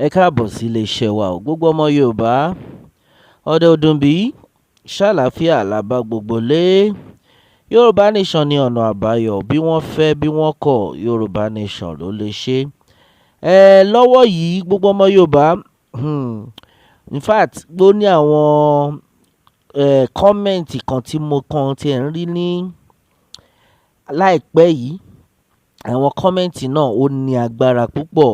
Ẹ káàbọ̀ sí iléeṣẹ́ wa o. Gbogbo ọmọ Yorùbá, ọdẹ ọdún bí ṣàlàáfíà la bá gbogbo lé. Yorùbá nation ní ọ̀nà àbáyọ, bí wọ́n fẹ́ bí wọ́n kọ̀, Yorùbá nation ló lè ṣe. Lọ́wọ́ yìí gbogbo ọmọ Yorùbá, in fact ló ní àwọn kọ́mẹ̀ǹtì kan tí mo kàn ti ẹ̀ ń rí ní láìpẹ́ yìí. Àwọn kọ́mẹ̀ǹtì náà ó ní agbára púpọ̀.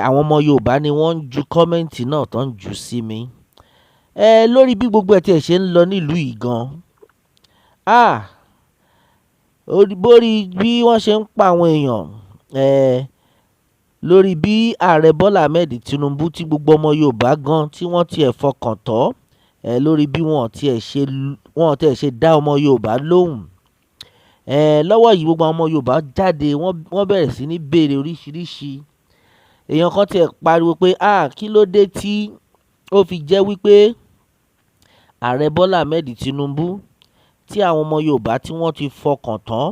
Àwọn ọmọ Yorùbá ni wọ́n ń ju kọ́mẹ̀ǹtì náà tó ń jù sí mi. Lórí bí gbogbo ẹ̀ tí ẹ̀ ṣe ń lọ nílùú yìí gan. Bórí bí wọ́n ṣe ń pa àwọn èèyàn. Lórí bí ààrẹ Bọ́lá Ahmed Tinubu tí gbogbo ọmọ Yorùbá gan tí wọ́n tiẹ̀ fọkàn tọ́. Lórí bí wọ́n tiẹ̀ ṣe dá ọmọ Yorùbá lóhùn. Lọ́wọ́ yìí gbogbo ọmọ Yorùbá jáde wọ́n bẹ̀rẹ̀ sí ní béèrè oríṣiríṣi. Èèyàn kan tiẹ̀ pariwo pé kí ló dé tí ó fi jẹ́ wípé ààrẹ Bọ́lá Ahmed Tinubu tí àwọn ọmọ Yorùbá tí wọ́n ti fọkàn tán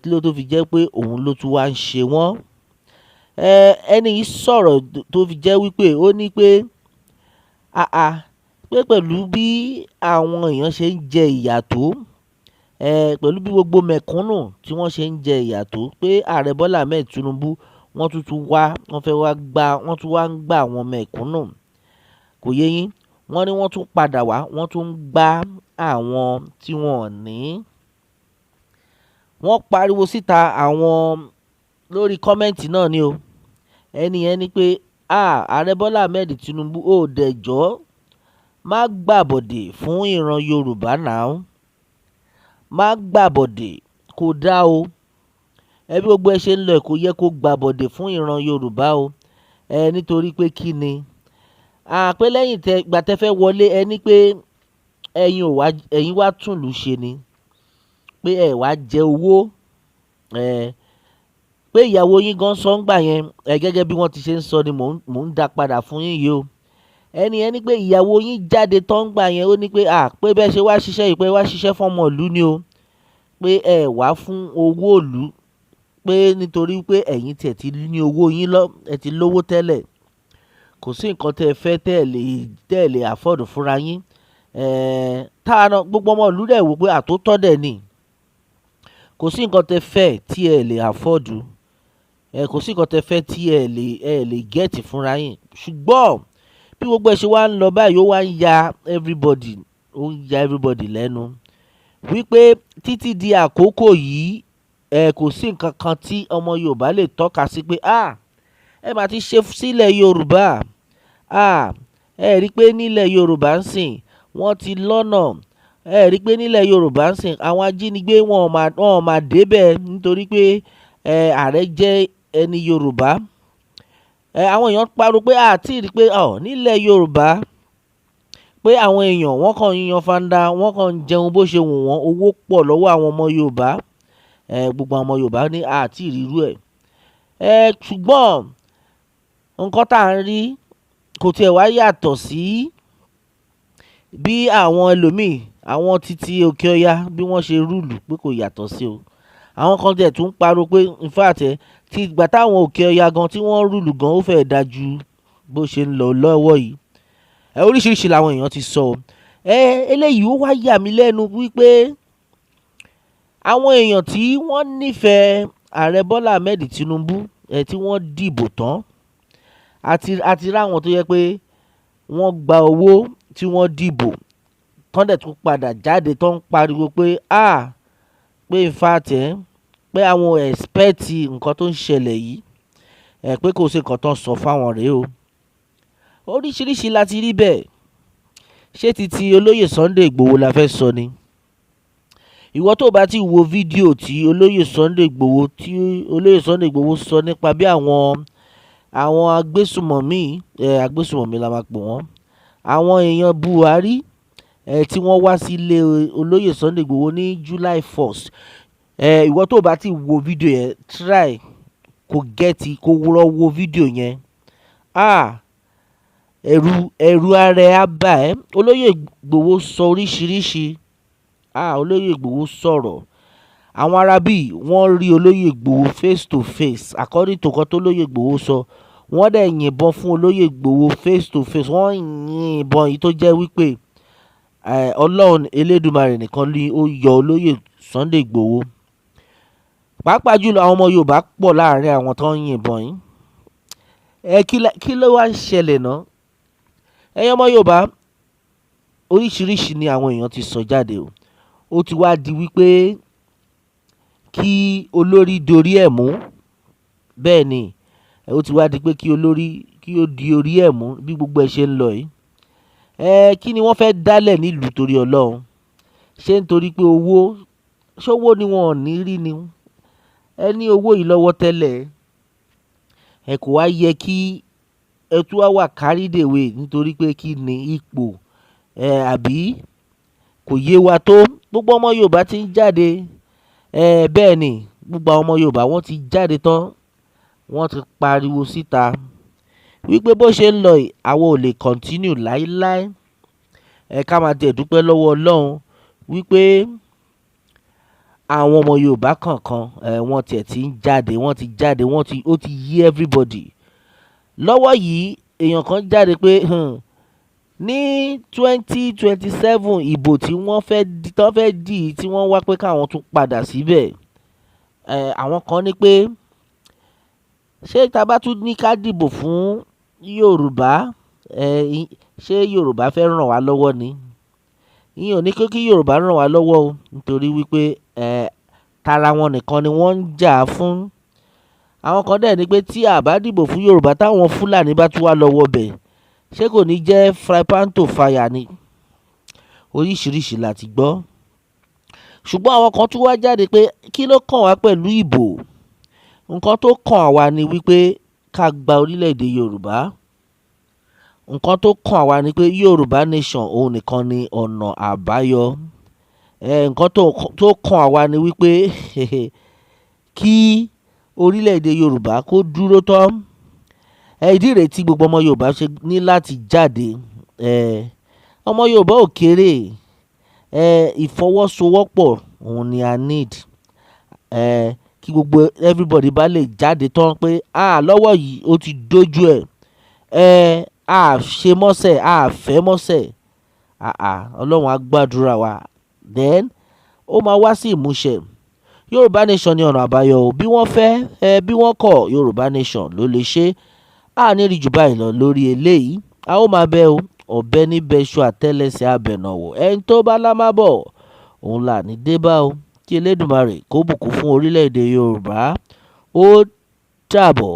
kí ló tó fi jẹ́ pé òun ló tún wá ń ṣe wọ́n. Ẹni yìí sọ̀rọ̀ tó fi jẹ́ wípé ó ní pé pé pẹ̀lú bí àwọn èèyàn ṣe ń jẹ ìyà tó, pẹ̀lú bí gbogbo mẹ̀kúnnù tí wọ́n ṣe ń jẹ ìyà tó, pé ààrẹ Bọ́lá Ahmed Tinubu wọ́n tún wá ń gbà àwọn mẹ̀kúnnù. Kò yé yín, wọ́n ní wọ́n tún padà wá, wọ́n tún ń gbá àwọn tí wọ́n ò ní. Wọ́n pariwo síta àwọn lórí kọ́mẹ̀ǹtì náà ni o. Ẹni yẹn ní pé ààrẹ Bọ́lá Ahmed Tinubu ó dẹ̀jọ́ má gbàbọ̀dè fún ìran Yorùbá náà. Má gbàbọ̀dè, kò dá o. Bí gbogbo ẹ ṣe ń lọ kò yẹ kó gbàbọ̀dè fún ìran Yorùbá o. Nítorí pé kí ni? Pé lẹ́yìn ìgbà tẹ́ fẹ́ wọlé ẹ ní pé ẹ̀yin wá túnlù ṣe ni. Pé ẹ wá jẹ owó. Pé ìyàwó yín gan sọ ń gbà yẹn gẹ́gẹ́ bí wọ́n ti ṣe ń sọ ni mò ń dá padà fún yín yìí o. Ẹni pé ìyàwó yín jáde tó ń gbà yẹn ó ní pé pé bẹ́ẹ̀ ṣe wá ṣiṣẹ́ yìí pé wá ṣiṣẹ́ fọ́mọ ìlú ni o. Pé ẹ wá fún owó ìlú. Pé nítorí pé ẹ̀yin tiẹ̀ ti ní owó yín ẹ ti lówó tẹ́lẹ̀. Kò sí nǹkan tẹ́ ẹ fẹ́ tẹ́ ẹ lè afford fúnra yín. Táànà gbogbo ọmọ ìlú rẹ̀ wò pé àtótọ́ dẹ̀ ni. Kò sí nǹkan tẹ́ fẹ́ tí ẹ lè afford. Kò sí nǹkan tẹ́ fẹ́ tí ẹ lè get fúnra yín. Ṣùgbọ́n bí gbogbo ẹ̀ ṣe wá ń lọ báyìí ó wá ń ya everybody lẹ́nu. Wípé títí di àkókò yìí kò sí nǹkan kan tí ọmọ Yorùbá lè tọ́ka sí pé ẹ máa ti ṣe sílẹ̀ Yorùbá. Ẹ rí pé nílẹ̀ Yorùbá ń sìn wọ́n ti lọ́nà. Ẹ rí pé nílẹ̀ Yorùbá ń sìn àwọn ajínigbé wọn ò máa débẹ̀ nítorí pé ààrẹ jẹ́ ẹni Yorùbá. Àwọn èèyàn pariwo pé àti rí pé nílẹ̀ Yorùbá pé àwọn èèyàn wọ́n kàn ń yan fanda, wọ́n kàn ń jẹun bó ṣe wù wọ́n, owó pọ̀ lọ́wọ́ àwọn ọmọ Yorùbá. Gbogbo àwọn ọmọ Yorùbá ní àti ìrírú ẹ̀. Ṣùgbọ́n nǹkan tá à ń rí kò tiẹ̀ wá yàtọ̀ sí bí àwọn ẹlòmíì àwọn títí òkè ọya bí wọ́n ṣe rúùlù pé kò yàtọ̀ sí o. Àwọn kan tiẹ̀ tún pariwo pé in fact ti ìgbà táwọn òkè ọya gan tí wọ́n rúùlù gan ó fẹ́ẹ̀ dájú bó ṣe ń lọ lọ́wọ́ yìí. Oríṣiríṣi làwọn èèyàn ti sọ. Eléyìí ó wá yà mí lẹ́nu wípé àwọn èèyàn tí wọ́n nífẹ̀ẹ́ ààrẹ Bọ́lá Ahmed Tinubu tí wọ́n dìbò tán àti ráwọn tó yẹ pé wọ́n gba owó tí wọ́n dìbò tán dẹ̀ tún padà jáde tó ń pariwo pé pé in fact pé àwọn expect nǹkan tó ń ṣẹlẹ̀ yìí pé kò sí nǹkan tó ń sọ fáwọn rèé o. Oríṣiríṣi láti rí bẹ́ẹ̀. Ṣé títí olóyè Sunday Igboho la fẹ́ sọ ni? Ìwọ tó bá ti wo fídíò tí olóyè Sunday Igboho sọ nípa bí àwọn agbésùmọ̀mí la máa pè wọ́n, àwọn èèyàn Buhari tí wọ́n wá sílé olóyè Sunday Igboho ní July 1st. Ìwọ tó bá ti wo fídíò yẹn try kó lọ wo fídíò yẹn. Ẹ̀rù ara ẹ̀ á bà ẹ́. Olóyè Igboho sọ oríṣiríṣi. Olóyè Igboho sọ̀rọ̀. Àwọn arábí wọ́n rí olóyè Igboho face to face according to nǹkan tó olóyè Igboho sọ. wọ́n dẹ̀ yìnbọn fún olóyè Ìgbòho face to face. Wọ́n yìnbọn yìí tó jẹ́ wípé Ọlọ́run Elédùmarè nìkan ni ó yọ olóyè Sunday Ìgbòho. Pàápàá jùlọ àwọn ọmọ Yorùbá pọ̀ láàrin àwọn tó ń yìnbọn yìí. Kí ló wá ń ṣẹlẹ̀ náà? Ẹ̀yin ọmọ Yorùbá, oríṣiríṣi ni àwọn èèyàn ti sọ jáde o. Ó ti wá di wípé kí olórí dorí ẹ̀ mú. Bẹ́ẹ̀ ni, ó ti wá di pé kí olórí kí ó di orí ẹ̀ mú bí gbogbo ẹ̀ ṣe ń lọ yìí. Kí ni wọ́n fẹ́ dálẹ̀ nílùú torí Ọlọ́run? Ṣé nítorí pé owó? Ṣówó ni wọn ò ní rí ni? Ẹ ní owó yìí lọ́wọ́ tẹ́lẹ̀. Ẹ kò wá yẹ kí ẹ tún wá wà carried away nítorí pé kí ni ipò àbí kò yé wa tó. Gbogbo ọmọ Yorùbá ti ń jáde. Bẹ́ẹ̀ ni, gbogbo àwọn ọmọ Yorùbá wọ́n ti jáde tán. Wọ́n ti pariwo síta wípé bó ṣe ń lọ yìí àwọn ò lè continue láíláí. Ká máa tẹ̀ dúpẹ́ lọ́wọ́ Ọlọ́run wípé àwọn ọmọ Yorùbá kọ̀ọ̀kan wọ́n tiẹ̀ ti ń jáde. Ó ti yí everybody. Lọ́wọ́ yìí èèyàn kan jáde pé ní 2027 ìbò tí wọ́n fẹ́ dì tí wọ́n wá pé káwọn tún padà síbẹ̀. Àwọn kan ní pé ṣé tá bá tún ní ká dìbò fún Yorùbá, ṣé Yorùbá fẹ́ ràn wá lọ́wọ́ ni? Ìyẹn ò ní kí Yorùbá ràn wá lọ́wọ́ o, nítorí wípé tara wọn nìkan ni wọ́n ń jà fún. Àwọn kan dẹ̀ ní pé tí a bá dìbò fún Yorùbá táwọn Fúlàní bá tún wá lọ́wọ́ bẹ̀, ṣé kò ní jẹ́ fry pan to fire ni? Oríṣiríṣi la ti gbọ́. Ṣùgbọ́n àwọn kan tún wá jáde pé kí ló kàn wá pẹ̀lú ìbò? Nǹkan tó kàn wá ni wípé ká gba orílẹ̀-èdè Yorùbá. Nǹkan tó kàn wá ni pé Yorùbá nation òun nìkan ni ọ̀nà àbáyọ. Nǹkan tó kàn wá ni wípé kí orílẹ̀-èdè Yorùbá kó dúró tán. Ìdí rèé tí gbogbo ọmọ Yorùbá ṣe ní láti jáde. Ọmọ Yorùbá ò kéré. Ìfọwọ́sowọ́pọ̀ òun ni a need. Kí gbogbo everybody bá lè jáde tán pé lọ́wọ́ yìí ó ti dójú ẹ̀. A ṣe mọ́sẹ̀, a fẹ́ mọ́sẹ̀. Ọlọ́run á gbàdúrà wa. Then ó máa wá sí ìmúṣẹ. Yorùbá nation ni ọ̀nà àbáyọ o. Bí wọ́n fẹ́ bí wọ́n kọ̀, Yorùbá nation ló lè ṣe. A ní rí jù báyìí lọ lórí eléyìí. A ó máa bẹ o. Ọ̀bẹ ní bẹ́ṣu àtẹ́lẹsẹ̀ abẹ̀nàwọ̀. Ẹni tó bá lámà bọ̀ òun là ní débá o. Kí Elédùmarè kó bùkún fún orílẹ̀-èdè Yorùbá. Ó dàbọ̀.